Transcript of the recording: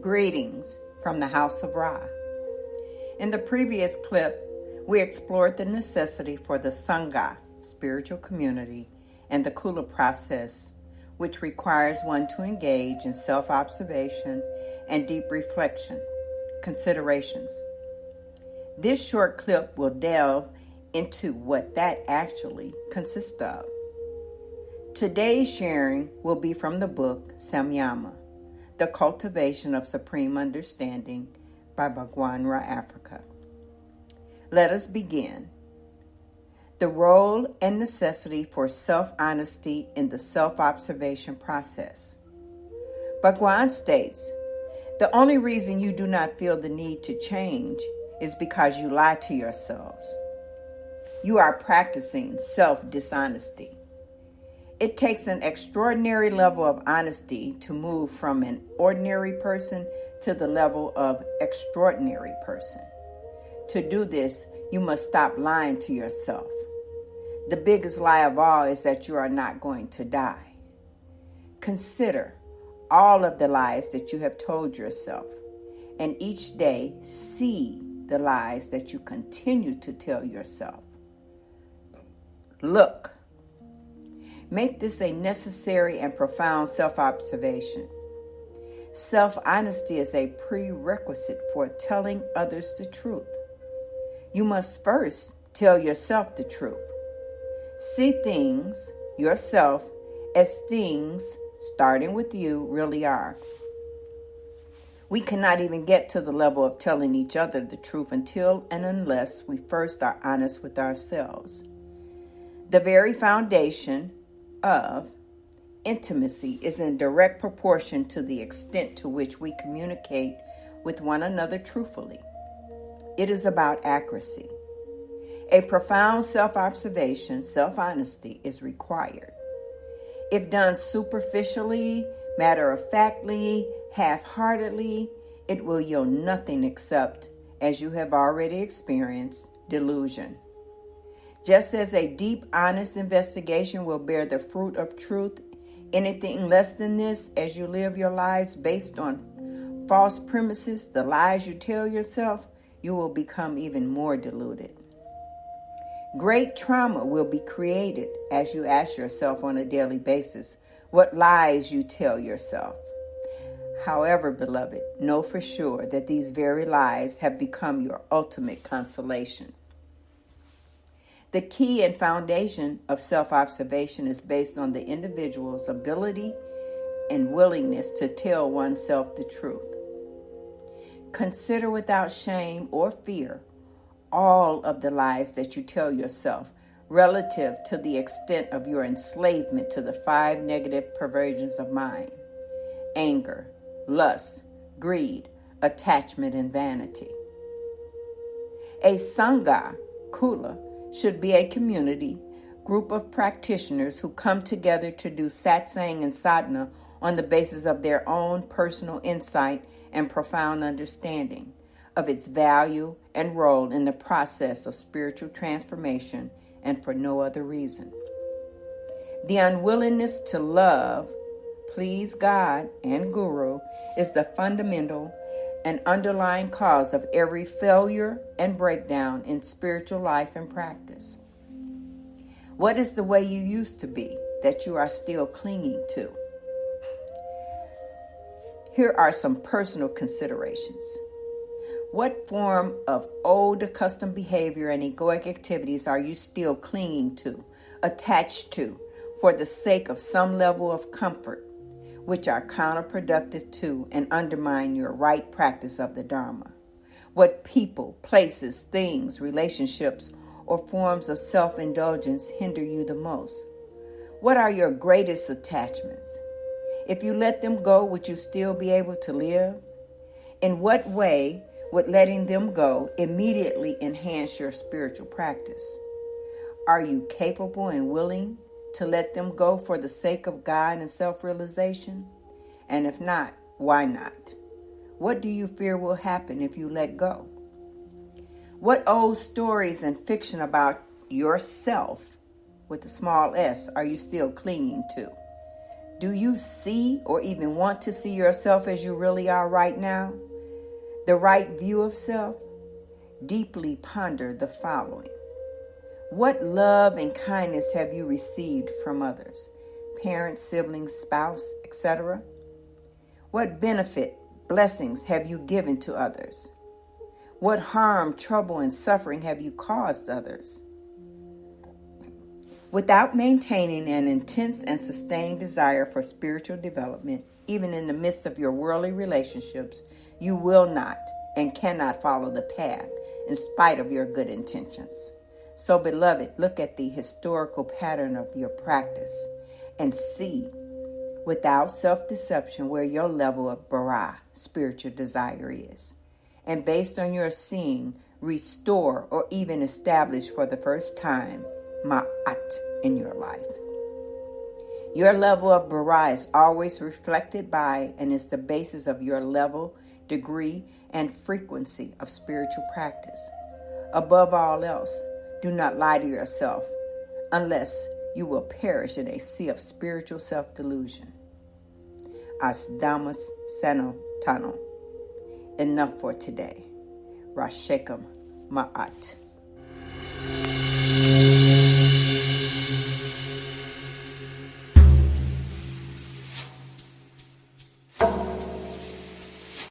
Greetings from the House of Ra. In the previous clip, we explored the necessity for the Sangha, spiritual community, and the Kula process, which requires one to engage in self-observation and deep reflection, considerations. This short clip will delve into what that actually consists of. Today's sharing will be from the book Samyama, The Cultivation of Supreme Understanding by Bhagwan Ra Afrika. Let us begin. The role and necessity for self-honesty in the self-observation process. Bhagwan states, the only reason you do not feel the need to change is because you lie to yourselves. You are practicing self-dishonesty. It takes an extraordinary level of honesty to move from an ordinary person to the level of extraordinary person. To do this, you must stop lying to yourself. The biggest lie of all is that you are not going to die. Consider all of the lies that you have told yourself, and each day see the lies that you continue to tell yourself. Look. Make this a necessary and profound self-observation. Self-honesty is a prerequisite for telling others the truth. You must first tell yourself the truth. See things, yourself, as things, starting with you, really are. We cannot even get to the level of telling each other the truth until and unless we first are honest with ourselves. The very foundation of intimacy is in direct proportion to the extent to which we communicate with one another truthfully. It is about accuracy. A profound self-observation, self-honesty is required. If done superficially, matter-of-factly, half-heartedly, it will yield nothing except, as you have already experienced, delusion. Just as a deep, honest investigation will bear the fruit of truth, anything less than this, as you live your lives based on false premises, the lies you tell yourself, you will become even more deluded. Great trauma will be created as you ask yourself on a daily basis what lies you tell yourself. However, beloved, know for sure that these very lies have become your ultimate consolation. The key and foundation of self-observation is based on the individual's ability and willingness to tell oneself the truth. Consider without shame or fear all of the lies that you tell yourself relative to the extent of your enslavement to the 5 negative perversions of mind: anger, lust, greed, attachment, and vanity. A Sangha, Kula, should be a community, group of practitioners who come together to do satsang and sadhana on the basis of their own personal insight and profound understanding of its value and role in the process of spiritual transformation, and for no other reason. The unwillingness to love, please God and Guru is the fundamental and underlying cause of every failure and breakdown in spiritual life and practice. What is the way you used to be that you are still clinging to? Here are some personal considerations. What form of old accustomed behavior and egoic activities are you still clinging to, attached to, for the sake of some level of comfort, which are counterproductive to and undermine your right practice of the Dharma? What people, places, things, relationships, or forms of self-indulgence hinder you the most? What are your greatest attachments? If you let them go, would you still be able to live? In what way would letting them go immediately enhance your spiritual practice? Are you capable and willing to let them go for the sake of God and self-realization? And if not, why not? What do you fear will happen if you let go? What old stories and fiction about yourself, with a small s, are you still clinging to? Do you see or even want to see yourself as you really are right now? The right view of self? Deeply ponder the following. What love and kindness have you received from others? Parents, siblings, spouse, etc.? What benefit, blessings have you given to others? What harm, trouble, and suffering have you caused others? Without maintaining an intense and sustained desire for spiritual development, even in the midst of your worldly relationships, you will not and cannot follow the path in spite of your good intentions. So, beloved, look at the historical pattern of your practice and see, without self-deception, where your level of bara, spiritual desire is. And based on your seeing, restore or even establish for the first time ma'at in your life. Your level of bara is always reflected by and is the basis of your level, degree, and frequency of spiritual practice. Above all else, do not lie to yourself, unless you will perish in a sea of spiritual self-delusion. As Damas Seno Tano. Enough for today. Rashekam Ma'at.